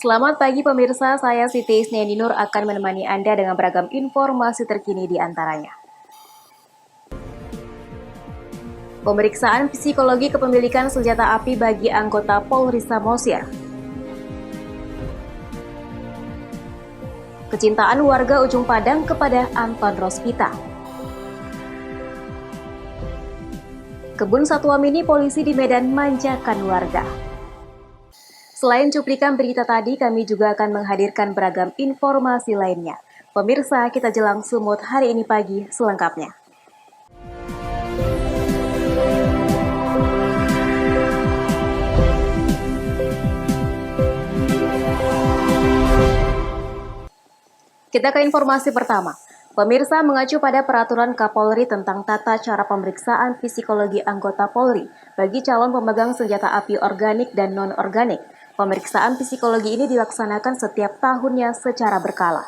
Selamat pagi pemirsa, saya Siti Isniani Nur akan menemani Anda dengan beragam informasi terkini di antaranya. Pemeriksaan psikologi kepemilikan senjata api bagi anggota Polri Samosir. Kecintaan warga Ujung Padang kepada Anton Rospita. Kebun satwa mini polisi di Medan manjakan warga. Selain cuplikan berita tadi, kami juga akan menghadirkan beragam informasi lainnya. Pemirsa, kita jelang Sumut hari ini pagi selengkapnya. Kita ke informasi pertama. Pemirsa, mengacu pada peraturan Kapolri tentang tata cara pemeriksaan psikologi anggota Polri bagi calon pemegang senjata api organik dan non-organik. Pemeriksaan psikologi ini dilaksanakan setiap tahunnya secara berkala.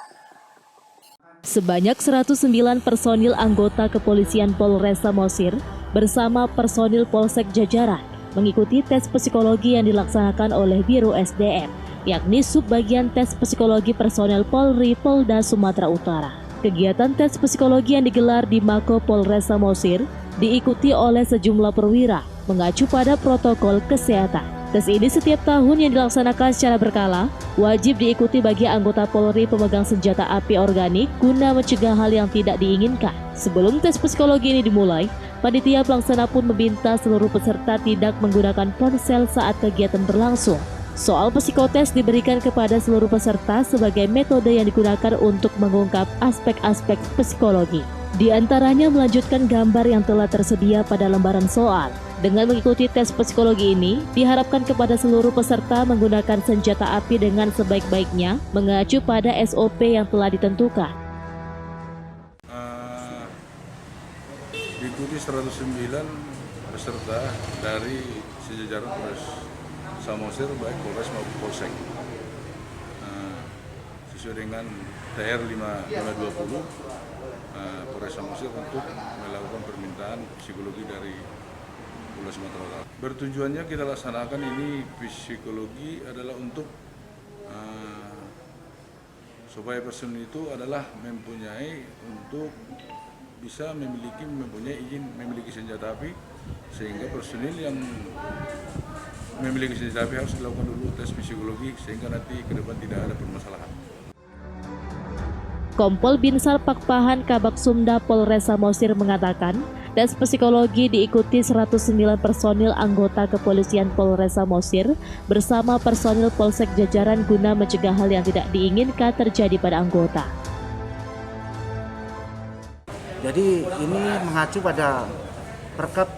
Sebanyak 109 personil anggota Kepolisian Polres Samosir bersama personil Polsek jajaran mengikuti tes psikologi yang dilaksanakan oleh Biro SDM, yakni Subbagian Tes Psikologi Personel Polri Polda Sumatera Utara. Kegiatan tes psikologi yang digelar di Mako Polres Samosir diikuti oleh sejumlah perwira mengacu pada protokol kesehatan. Tes ini setiap tahun yang dilaksanakan secara berkala, wajib diikuti bagi anggota Polri pemegang senjata api organik guna mencegah hal yang tidak diinginkan. Sebelum tes psikologi ini dimulai, panitia pelaksana pun meminta seluruh peserta tidak menggunakan ponsel saat kegiatan berlangsung. Soal psikotes diberikan kepada seluruh peserta sebagai metode yang digunakan untuk mengungkap aspek-aspek psikologi. Di antaranya melanjutkan gambar yang telah tersedia pada lembaran soal. Dengan mengikuti tes psikologi ini, diharapkan kepada seluruh peserta menggunakan senjata api dengan sebaik-baiknya, mengacu pada SOP yang telah ditentukan. Diikuti 109 peserta dari sejajaran Polres Samosir, baik Polres maupun Polsek. Sesuai dengan TR 520, Polres Samosir untuk melakukan permintaan psikologi dari Polda Sumatera Utara. Bertujuannya kita laksanakan ini psikologi adalah untuk supaya personil itu adalah mempunyai untuk bisa mempunyai izin memiliki senjata api, sehingga personil yang memiliki senjata api harus dilakukan dulu tes psikologi sehingga nanti ke depan tidak ada permasalahan. Kompol Binsar Pakpahan Kabak Sumda Polres Samosir mengatakan, tes psikologi diikuti 109 personil anggota Kepolisian Polres Samosir bersama personil Polsek jajaran guna mencegah hal yang tidak diinginkan terjadi pada anggota. Jadi ini mengacu pada Perkap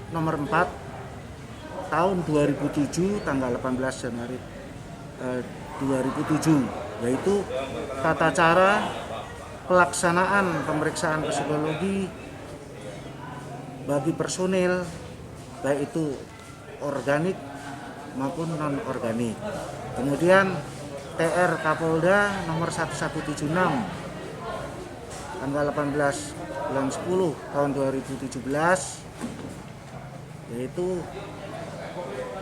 nomor 4 tahun 2007 tanggal 18 Januari 2007, yaitu tata cara pelaksanaan pemeriksaan psikologi bagi personil baik itu organik maupun non-organik. Kemudian TR Kapolda nomor 1176 tanggal 18 bulan 10 tahun 2017, yaitu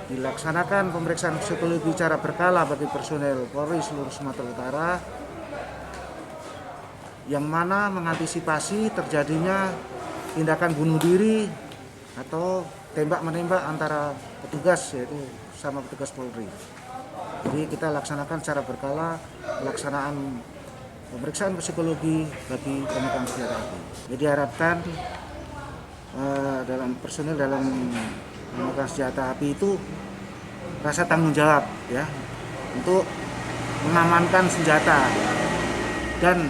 dilaksanakan pemeriksaan psikologi secara berkala bagi personel Polri seluruh Sumatera Utara, yang mana mengantisipasi terjadinya tindakan bunuh diri atau tembak-menembak antara petugas, yaitu sama petugas Polri. Jadi kita laksanakan secara berkala pelaksanaan pemeriksaan psikologi bagi pemegang senjata api. Jadi harapkan dalam personil dalam memegang senjata api itu rasa tanggung jawab ya untuk mengamankan senjata dan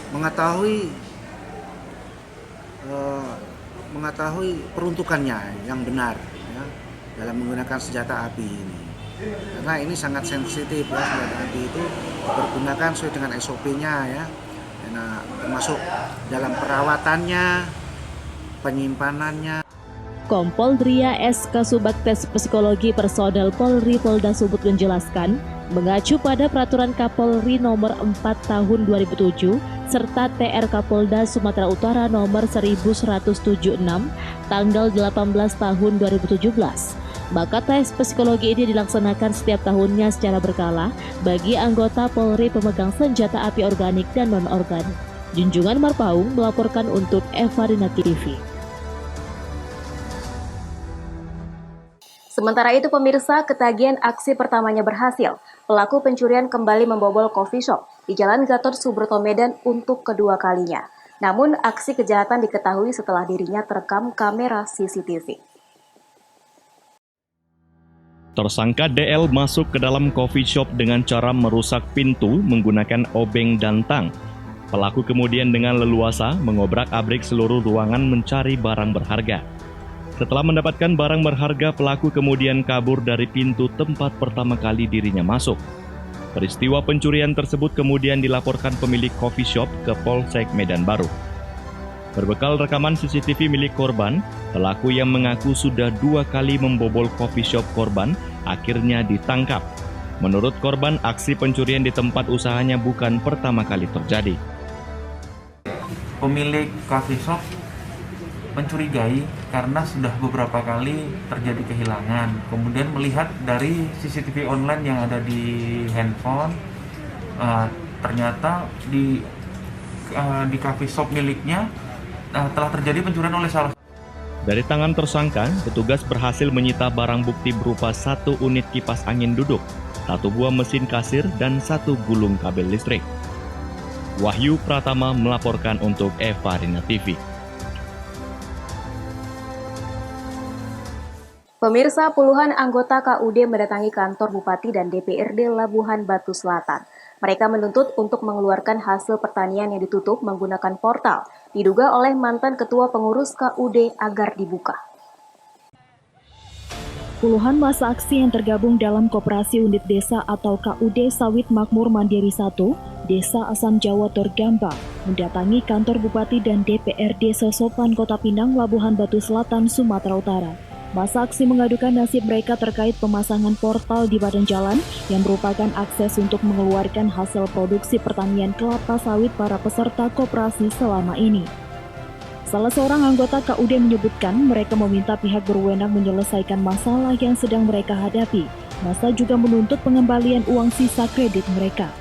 mengetahui peruntukannya yang benar ya, dalam menggunakan senjata api ini. Karena ini sangat sensitif ya, senjata api itu dipergunakan sesuai dengan SOP-nya ya. Nah, termasuk dalam perawatannya, penyimpanannya. Kompol Dria S. Kasubag Tes Psikologi Personel Polri Polda Sumut menjelaskan, mengacu pada Peraturan Kapolri Nomor 4 Tahun 2007 serta TR Kapolda Sumatera Utara Nomor 1176 Tanggal 18 Tahun 2017. Maka tes psikologi ini dilaksanakan setiap tahunnya secara berkala bagi anggota Polri pemegang senjata api organik dan non-organik. Junjungan Marpaung melaporkan untuk Evarina TV. Sementara itu pemirsa, ketagihan aksi pertamanya berhasil. Pelaku pencurian kembali membobol coffee shop di Jalan Gatot Subroto Medan untuk kedua kalinya. Namun aksi kejahatan diketahui setelah dirinya terekam kamera CCTV. Tersangka DL masuk ke dalam coffee shop dengan cara merusak pintu menggunakan obeng dan tang. Pelaku kemudian dengan leluasa mengobrak-abrik seluruh ruangan mencari barang berharga. Setelah mendapatkan barang berharga, pelaku kemudian kabur dari pintu tempat pertama kali dirinya masuk. Peristiwa pencurian tersebut kemudian dilaporkan pemilik coffee shop ke Polsek Medan Baru. Berbekal rekaman CCTV milik korban, pelaku yang mengaku sudah 2 kali membobol coffee shop korban akhirnya ditangkap. Menurut korban, aksi pencurian di tempat usahanya bukan pertama kali terjadi. Pemilik coffee shop mencurigai karena sudah beberapa kali terjadi kehilangan. Kemudian melihat dari CCTV online yang ada di handphone, ternyata di coffee shop miliknya telah terjadi pencurian oleh salah. Dari tangan tersangka, petugas berhasil menyita barang bukti berupa 1 unit kipas angin duduk, 1 buah mesin kasir, dan 1 gulung kabel listrik. Wahyu Pratama melaporkan untuk Evarina TV. Pemirsa, puluhan anggota KUD mendatangi kantor Bupati dan DPRD Labuhan Batu Selatan. Mereka menuntut untuk mengeluarkan hasil pertanian yang ditutup menggunakan portal, diduga oleh mantan ketua pengurus KUD agar dibuka. Puluhan massa aksi yang tergabung dalam Koperasi Unit Desa atau KUD Sawit Makmur Mandiri 1, Desa Asam Jawa Torgamba, mendatangi kantor Bupati dan DPRD Sosopan Kota Pinang, Labuhan Batu Selatan, Sumatera Utara. Massa aksi mengadukan nasib mereka terkait pemasangan portal di badan jalan yang merupakan akses untuk mengeluarkan hasil produksi pertanian kelapa sawit para peserta koperasi selama ini. Salah seorang anggota KUD menyebutkan mereka meminta pihak berwenang menyelesaikan masalah yang sedang mereka hadapi. Massa juga menuntut pengembalian uang sisa kredit mereka.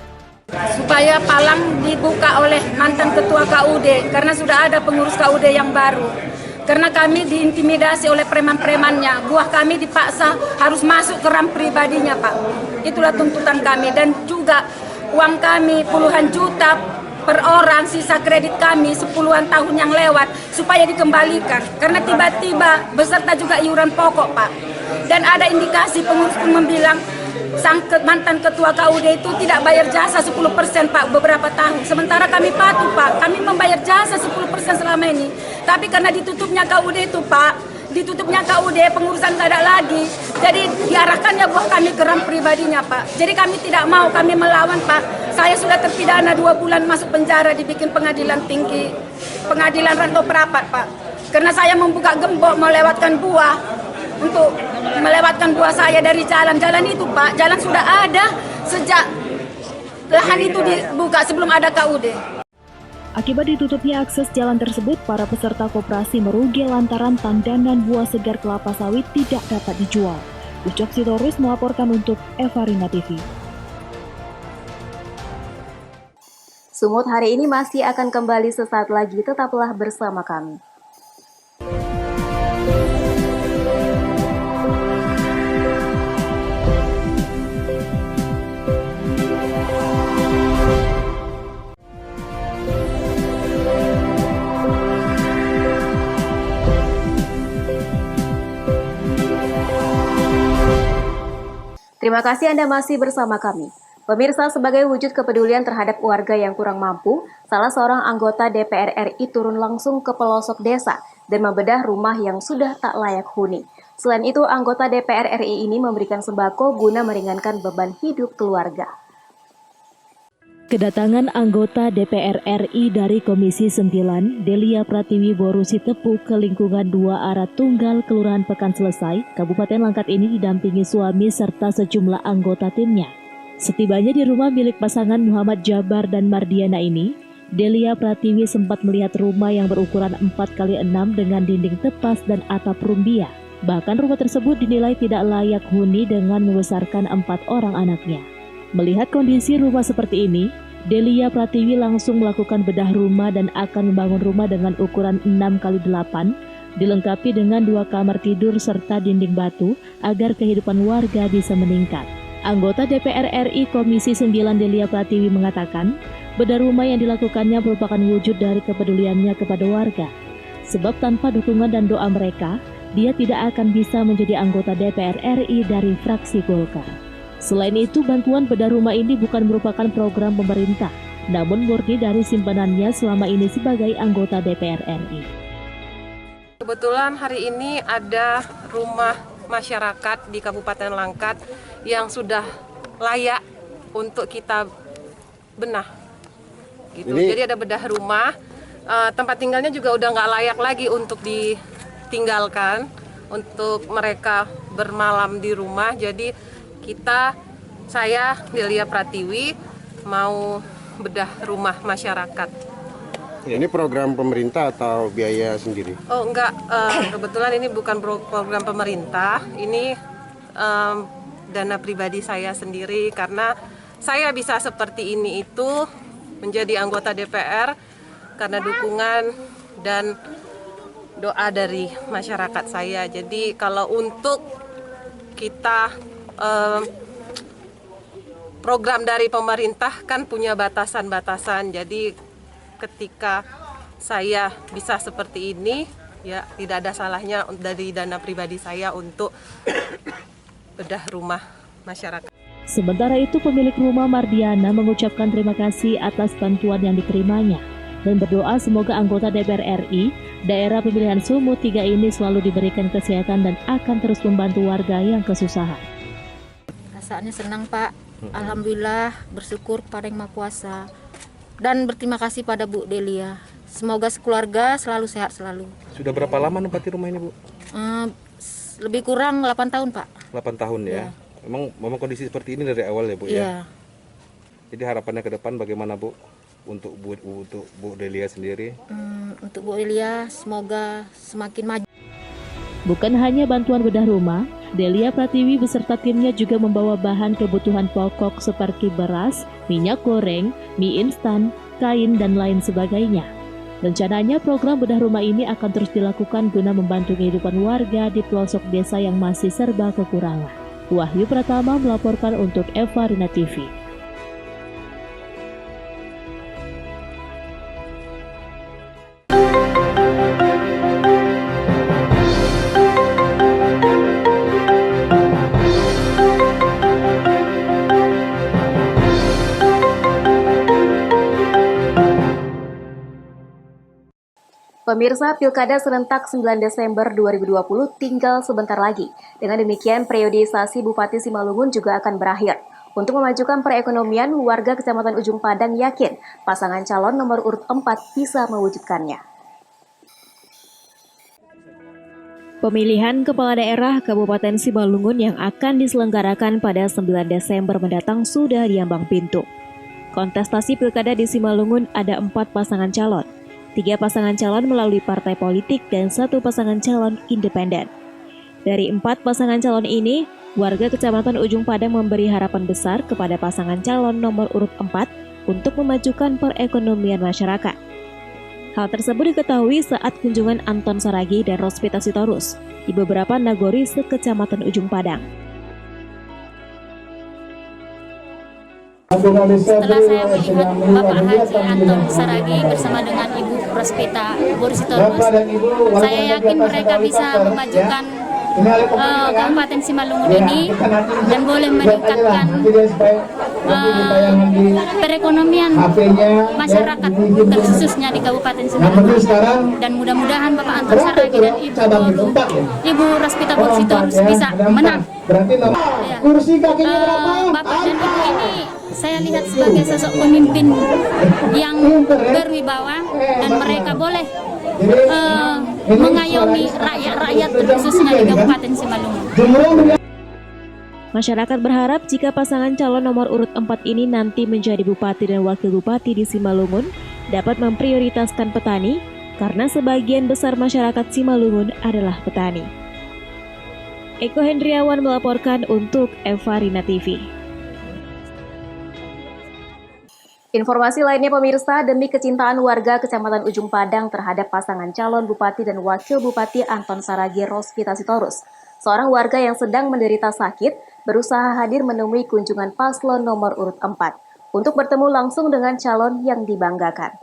Supaya palang dibuka oleh mantan ketua KUD karena sudah ada pengurus KUD yang baru. Karena kami diintimidasi oleh preman-premannya, buah kami dipaksa harus masuk ke RAM pribadinya, Pak. Itulah tuntutan kami, dan juga uang kami puluhan juta per orang, sisa kredit kami 10-an tahun yang lewat, supaya dikembalikan. Karena tiba-tiba beserta juga iuran pokok, Pak. Dan ada indikasi pengurus pun membilang, sang mantan ketua KUD itu tidak bayar jasa 10%, Pak, beberapa tahun. Sementara kami patuh, Pak. Kami membayar jasa 10% selama ini. Tapi karena ditutupnya KUD itu, Pak, ditutupnya KUD, pengurusan tidak ada lagi. Jadi diarahkannya buah kami ke RAM pribadinya, Pak. Jadi kami tidak mau, kami melawan, Pak. Saya sudah terpidana 2 bulan masuk penjara, dibikin pengadilan tinggi, pengadilan Rantau Perapat, Pak. Karena saya membuka gembok melewatkan buah. Untuk melewatkan buah saya dari jalan-jalan itu, Pak. Jalan sudah ada sejak lahan itu dibuka sebelum ada KUD. Akibat ditutupnya akses jalan tersebut, para peserta koperasi merugi lantaran tandanan buah segar kelapa sawit tidak dapat dijual. Ucok Sitorus melaporkan untuk Evarina TV. Sumut hari ini masih akan kembali sesaat lagi, tetaplah bersama kami. Terima kasih Anda masih bersama kami. Pemirsa, sebagai wujud kepedulian terhadap warga yang kurang mampu, salah seorang anggota DPR RI turun langsung ke pelosok desa dan membedah rumah yang sudah tak layak huni. Selain itu, anggota DPR RI ini memberikan sembako guna meringankan beban hidup keluarga. Kedatangan anggota DPR RI dari Komisi 9, Delia Pratiwi Borusi Tepu ke lingkungan 2 arah Tunggal, Kelurahan Pekan Selesai, Kabupaten Langkat ini didampingi suami serta sejumlah anggota timnya. Setibanya di rumah milik pasangan Muhammad Jabar dan Mardiana ini, Delia Pratiwi sempat melihat rumah yang berukuran 4x6 dengan dinding tepas dan atap rumbia. Bahkan rumah tersebut dinilai tidak layak huni dengan membesarkan 4 orang anaknya. Melihat kondisi rumah seperti ini, Delia Pratiwi langsung melakukan bedah rumah dan akan membangun rumah dengan ukuran 6x8, dilengkapi dengan 2 kamar tidur serta dinding batu agar kehidupan warga bisa meningkat. Anggota DPR RI Komisi 9 Delia Pratiwi mengatakan, bedah rumah yang dilakukannya merupakan wujud dari kepeduliannya kepada warga. Sebab tanpa dukungan dan doa mereka, dia tidak akan bisa menjadi anggota DPR RI dari fraksi Golkar. Selain itu, bantuan bedah rumah ini bukan merupakan program pemerintah, namun murni dari simpanannya selama ini sebagai anggota DPR RI. Kebetulan hari ini ada rumah masyarakat di Kabupaten Langkat yang sudah layak untuk kita benah. Gitu. Jadi ada bedah rumah, tempat tinggalnya juga udah nggak layak lagi untuk ditinggalkan, untuk mereka bermalam di rumah. Jadi saya Delia Pratiwi mau bedah rumah masyarakat. Ini program pemerintah atau biaya sendiri? Oh enggak, kebetulan ini bukan program pemerintah, ini dana pribadi saya sendiri karena saya bisa seperti ini itu menjadi anggota DPR karena dukungan dan doa dari masyarakat saya. Jadi kalau untuk kita program dari pemerintah kan punya batasan-batasan, jadi ketika saya bisa seperti ini, ya tidak ada salahnya dari dana pribadi saya untuk bedah rumah masyarakat. Sementara itu, pemilik rumah Mardiana mengucapkan terima kasih atas bantuan yang diterimanya dan berdoa semoga anggota DPR RI daerah pemilihan Sumut 3 ini selalu diberikan kesehatan dan akan terus membantu warga yang kesusahan. Rasanya senang, Pak. Alhamdulillah, bersyukur kepada Yang Maha Kuasa. Dan berterima kasih pada Bu Delia. Semoga sekeluarga selalu sehat selalu. Sudah berapa lama nempati rumah ini, Bu? Lebih kurang 8 tahun, Pak. 8 tahun ya? Memang kondisi seperti ini dari awal ya, Bu? Iya. Ya? Jadi harapannya ke depan bagaimana, Bu? Untuk Bu Delia sendiri? Untuk Bu Delia semoga semakin maju. Bukan hanya bantuan bedah rumah, Delia Pratiwi beserta timnya juga membawa bahan kebutuhan pokok seperti beras, minyak goreng, mie instan, kain, dan lain sebagainya. Rencananya program bedah rumah ini akan terus dilakukan guna membantu kehidupan warga di pelosok desa yang masih serba kekurangan. Wahyu Pratama melaporkan untuk Eva Rina TV. Pemirsa, Pilkada serentak 9 Desember 2020 tinggal sebentar lagi. Dengan demikian, periodisasi Bupati Simalungun juga akan berakhir. Untuk memajukan perekonomian, warga Kecamatan Ujung Padang yakin pasangan calon nomor urut 4 bisa mewujudkannya. Pemilihan Kepala Daerah Kabupaten Simalungun yang akan diselenggarakan pada 9 Desember mendatang sudah diambang pintu. Kontestasi Pilkada di Simalungun ada 4 pasangan calon. 3 pasangan calon melalui partai politik dan 1 pasangan calon independen. Dari 4 pasangan calon ini, warga Kecamatan Ujung Padang memberi harapan besar kepada pasangan calon nomor urut 4 untuk memajukan perekonomian masyarakat. Hal tersebut diketahui saat kunjungan Anton Saragi dan Rospita Sitorus di beberapa nagori se-Kecamatan Ujung Padang. Setelah saya melihat Bapak Haji Anton Saragi bersama dengan Ibu Rospita Sitorus, saya yakin mereka bisa memajukan Kabupaten Simalungun ini dan boleh meningkatkan perekonomian masyarakat khususnya di Kabupaten Simalungun. Dan mudah-mudahan Bapak Anton Saragi dan Ibu Rospita Sitorus bisa menang. Bapak dan Ibu ini saya lihat sebagai sosok pemimpin yang berwibawa dan mereka boleh mengayomi rakyat-rakyat khususnya di Kabupaten Simalungun. Masyarakat berharap jika pasangan calon nomor urut 4 ini nanti menjadi bupati dan wakil bupati di Simalungun dapat memprioritaskan petani karena sebagian besar masyarakat Simalungun adalah petani. Eko Hendriawan melaporkan untuk Eva Rina TV. Informasi lainnya pemirsa, demi kecintaan warga Kecamatan Ujung Padang terhadap pasangan calon Bupati dan Wakil Bupati Anton Saragi Rospita Sitorus, seorang warga yang sedang menderita sakit berusaha hadir menemui kunjungan paslon nomor urut 4 untuk bertemu langsung dengan calon yang dibanggakan.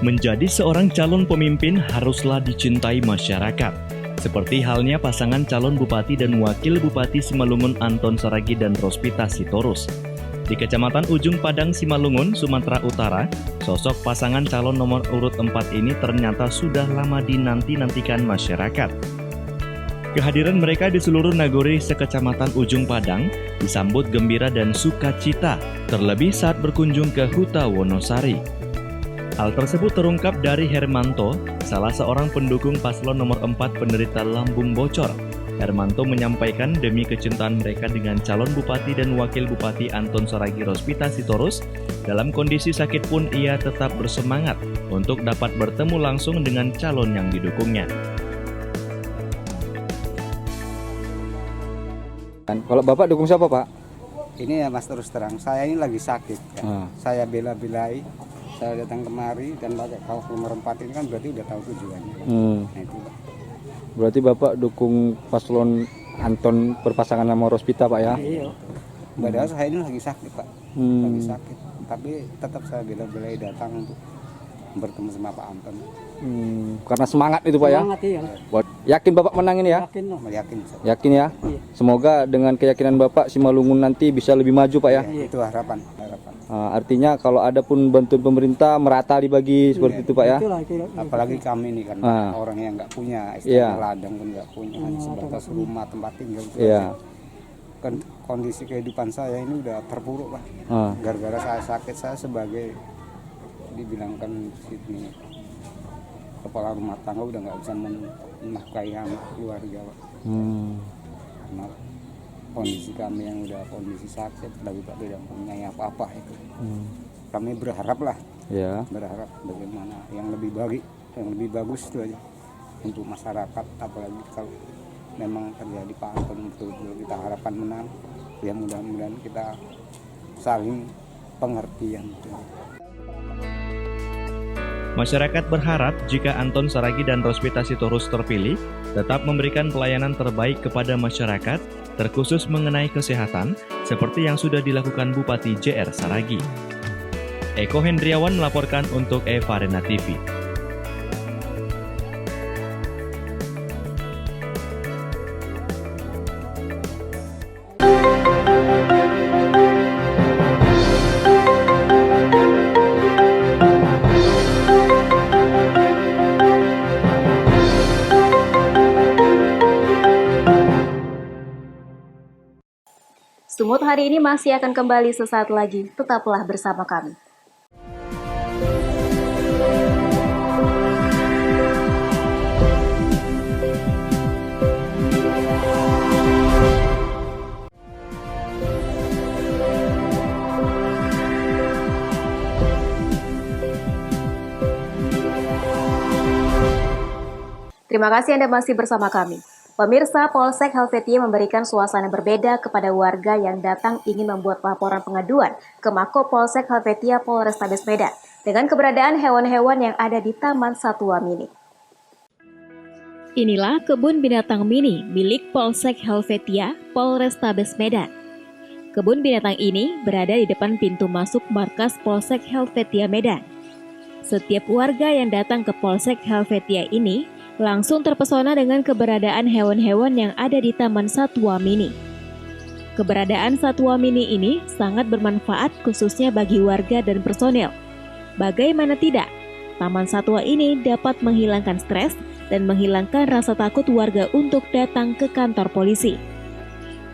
Menjadi seorang calon pemimpin haruslah dicintai masyarakat. Seperti halnya pasangan calon Bupati dan Wakil Bupati Simalungun Anton Saragi dan Rospita Sitorus. Di Kecamatan Ujung Padang, Simalungun, Sumatera Utara, sosok pasangan calon nomor urut 4 ini ternyata sudah lama dinanti-nantikan masyarakat. Kehadiran mereka di seluruh nagori sekecamatan Ujung Padang disambut gembira dan sukacita, terlebih saat berkunjung ke Huta Wonosari. Hal tersebut terungkap dari Hermanto, salah seorang pendukung paslon nomor 4 penderita lambung bocor. Hermanto menyampaikan demi kecintaan mereka dengan calon Bupati dan Wakil Bupati Anton Saragi Rospita Sitorus, dalam kondisi sakit pun ia tetap bersemangat untuk dapat bertemu langsung dengan calon yang didukungnya. Kalau Bapak dukung siapa, Pak? Ini ya Mas, terus terang, saya ini lagi sakit kan. Saya bela-belai, saya datang kemari dan pakai kaos nomor 4 ini kan berarti udah tahu tujuannya. Nah itu Pak. Berarti Bapak dukung paslon Anton berpasangan sama Rospita, Pak ya? Iya. Padahal saya ini lagi sakit, Pak. Lagi sakit. Tapi tetap saya bela-belai datang untuk bertemu sama Pak Anton. Karena semangat itu, Pak ya? Semangat, iya. Yakin Bapak menang ini ya? Yakin loh. Yakin. Yakin ya? Iya. Semoga dengan keyakinan Bapak Simalungun nanti bisa lebih maju, Pak ya? Iya. Itu harapan. Artinya kalau ada pun bantuan pemerintah merata dibagi seperti itu, Pak ya? Apalagi kami ini kan orang yang nggak punya, ladang pun nggak punya, hanya sebatas rumah tempat tinggal. Kan kondisi kehidupan saya ini udah terpuruk, Pak. Gara-gara saya sakit, saya sebagai dibilangkan sini kepala rumah tangga udah nggak bisa menafkahi anak keluarga, Pak. Karena kondisi kami yang udah kondisi sakit, lagi tidak punya apa-apa itu. Kami berharap lah, berharap bagaimana yang lebih bagus itu aja untuk masyarakat, apalagi kalau memang terjadi Pak Anton betul-betul kita harapan menang, ya mudah-mudahan kita saling pengertian. Masyarakat berharap jika Anton Saragi dan Rospita Sitorus terpilih, tetap memberikan pelayanan terbaik kepada masyarakat, terkhusus mengenai kesehatan, seperti yang sudah dilakukan Bupati JR Saragi. Eko Hendriawan melaporkan untuk Eva Rina TV. Sumut hari ini masih akan kembali sesaat lagi. Tetaplah bersama kami. Terima kasih Anda masih bersama kami. Pemirsa, Polsek Helvetia memberikan suasana berbeda kepada warga yang datang ingin membuat laporan pengaduan ke Mako Polsek Helvetia Polrestabes Medan dengan keberadaan hewan-hewan yang ada di Taman Satwa Mini. Inilah kebun binatang mini milik Polsek Helvetia Polrestabes Medan. Kebun binatang ini berada di depan pintu masuk markas Polsek Helvetia Medan. Setiap warga yang datang ke Polsek Helvetia ini langsung terpesona dengan keberadaan hewan-hewan yang ada di Taman Satwa Mini. Keberadaan Satwa Mini ini sangat bermanfaat khususnya bagi warga dan personel. Bagaimana tidak, Taman Satwa ini dapat menghilangkan stres dan menghilangkan rasa takut warga untuk datang ke kantor polisi.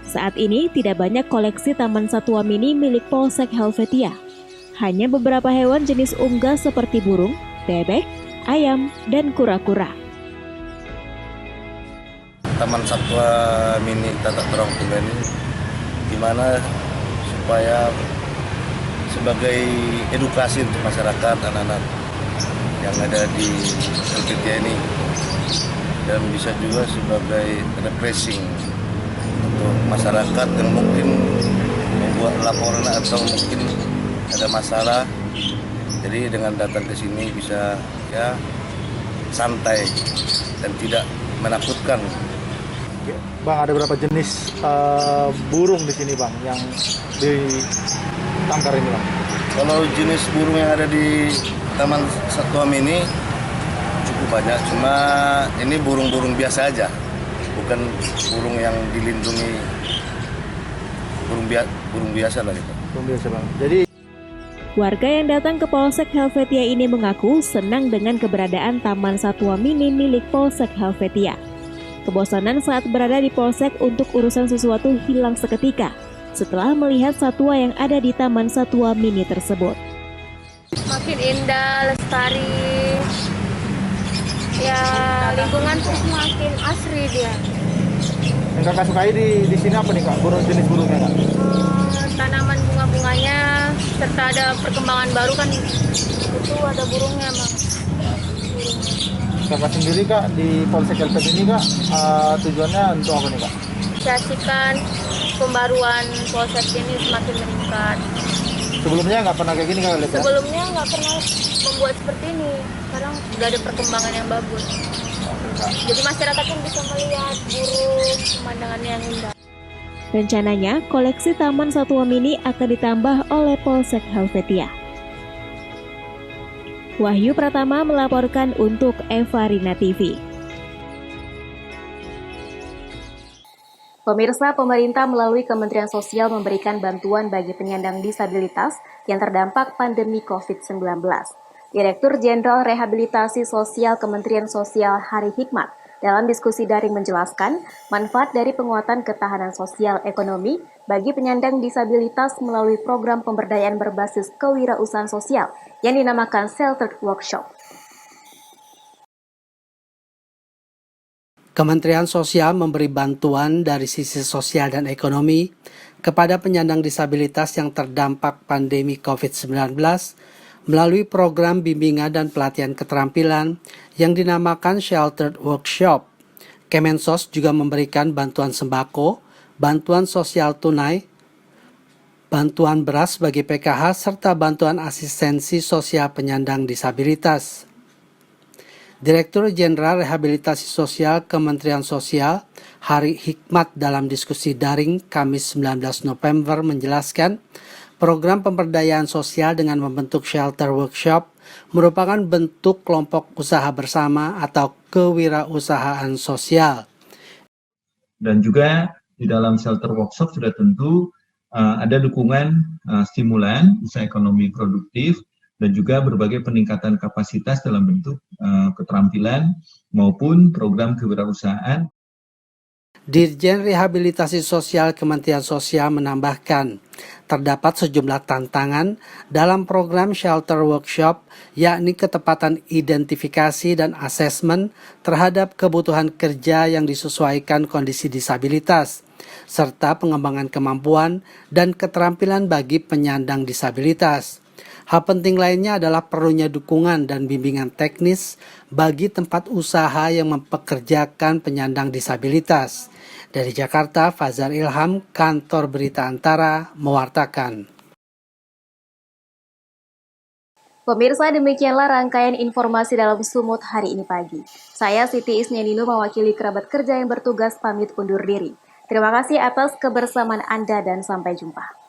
Saat ini tidak banyak koleksi Taman Satwa Mini milik Polsek Helvetia. Hanya beberapa hewan jenis unggas seperti burung, bebek, ayam, dan kura-kura. Taman Satwa Mini Tatak Terong Tunggal ini gimana supaya sebagai edukasi untuk masyarakat, anak-anak yang ada di LPTA ini, dan bisa juga sebagai refreshing untuk masyarakat yang mungkin membuat laporan atau mungkin ada masalah. Jadi dengan datang ke sini bisa ya santai dan tidak menakutkan. Bang, ada berapa jenis burung di sini, Bang, yang di Tangkar ini, Bang? Kalau jenis burung yang ada di Taman Satwa Mini cukup banyak, cuma ini burung-burung biasa aja, bukan burung yang dilindungi, burung biasa lah gitu. Burung biasa, Bang. Jadi warga yang datang ke Polsek Helvetia ini mengaku senang dengan keberadaan Taman Satwa Mini milik Polsek Helvetia. Kebosanan saat berada di Polsek untuk urusan sesuatu hilang seketika setelah melihat satwa yang ada di Taman Satwa Mini tersebut. Makin indah, lestari, ya lingkungan tuh semakin asri dia. Yang kakak sukai di sini apa nih, Kak? Jenis burungnya, Kak? Tanaman bunga-bunganya, serta ada perkembangan baru kan, itu ada burungnya, Bang. Kakak sendiri, Kak, di Polsek LPT ini, Kak, tujuannya untuk apa nih, Kak? Mengapresiasikan pembaruan Polsek ini semakin meningkat. Sebelumnya nggak pernah kayak gini, Kak? Sebelumnya nggak pernah membuat seperti ini. Sekarang udah ada perkembangan yang bagus. Jadi masyarakat pun bisa melihat burung, pemandangannya yang indah. Rencananya, koleksi Taman Satwa Mini akan ditambah oleh Polsek Helvetia. Wahyu Pratama melaporkan untuk Evarina TV. Pemirsa, pemerintah melalui Kementerian Sosial memberikan bantuan bagi penyandang disabilitas yang terdampak pandemi COVID-19. Direktur Jenderal Rehabilitasi Sosial Kementerian Sosial Hari Hikmat dalam diskusi daring menjelaskan manfaat dari penguatan ketahanan sosial ekonomi bagi penyandang disabilitas melalui program pemberdayaan berbasis kewirausahaan sosial yang dinamakan Sheltered Workshop. Kementerian Sosial memberi bantuan dari sisi sosial dan ekonomi kepada penyandang disabilitas yang terdampak pandemi COVID-19 melalui program bimbingan dan pelatihan keterampilan yang dinamakan Sheltered Workshop. Kemensos juga memberikan bantuan sembako, bantuan sosial tunai, bantuan beras bagi PKH, serta bantuan asistensi sosial penyandang disabilitas. Direktur Jenderal Rehabilitasi Sosial Kementerian Sosial Hari Hikmat dalam diskusi daring Kamis 19 November menjelaskan program pemberdayaan sosial dengan membentuk Shelter Workshop merupakan bentuk kelompok usaha bersama atau kewirausahaan sosial. Dan juga di dalam Shelter Workshop sudah tentu ada dukungan stimulan usaha ekonomi produktif dan juga berbagai peningkatan kapasitas dalam bentuk keterampilan maupun program kewirausahaan. Dirjen Rehabilitasi Sosial Kementerian Sosial menambahkan, terdapat sejumlah tantangan dalam program Shelter Workshop, yakni ketepatan identifikasi dan asesmen terhadap kebutuhan kerja yang disesuaikan kondisi disabilitas, serta pengembangan kemampuan dan keterampilan bagi penyandang disabilitas. Hal penting lainnya adalah perlunya dukungan dan bimbingan teknis bagi tempat usaha yang mempekerjakan penyandang disabilitas. Dari Jakarta, Fazar Ilham, Kantor Berita Antara, mewartakan. Pemirsa, demikianlah rangkaian informasi dalam Sumut hari ini pagi. Saya Siti Isnianinu mewakili kerabat kerja yang bertugas pamit undur diri. Terima kasih atas kebersamaan Anda dan sampai jumpa.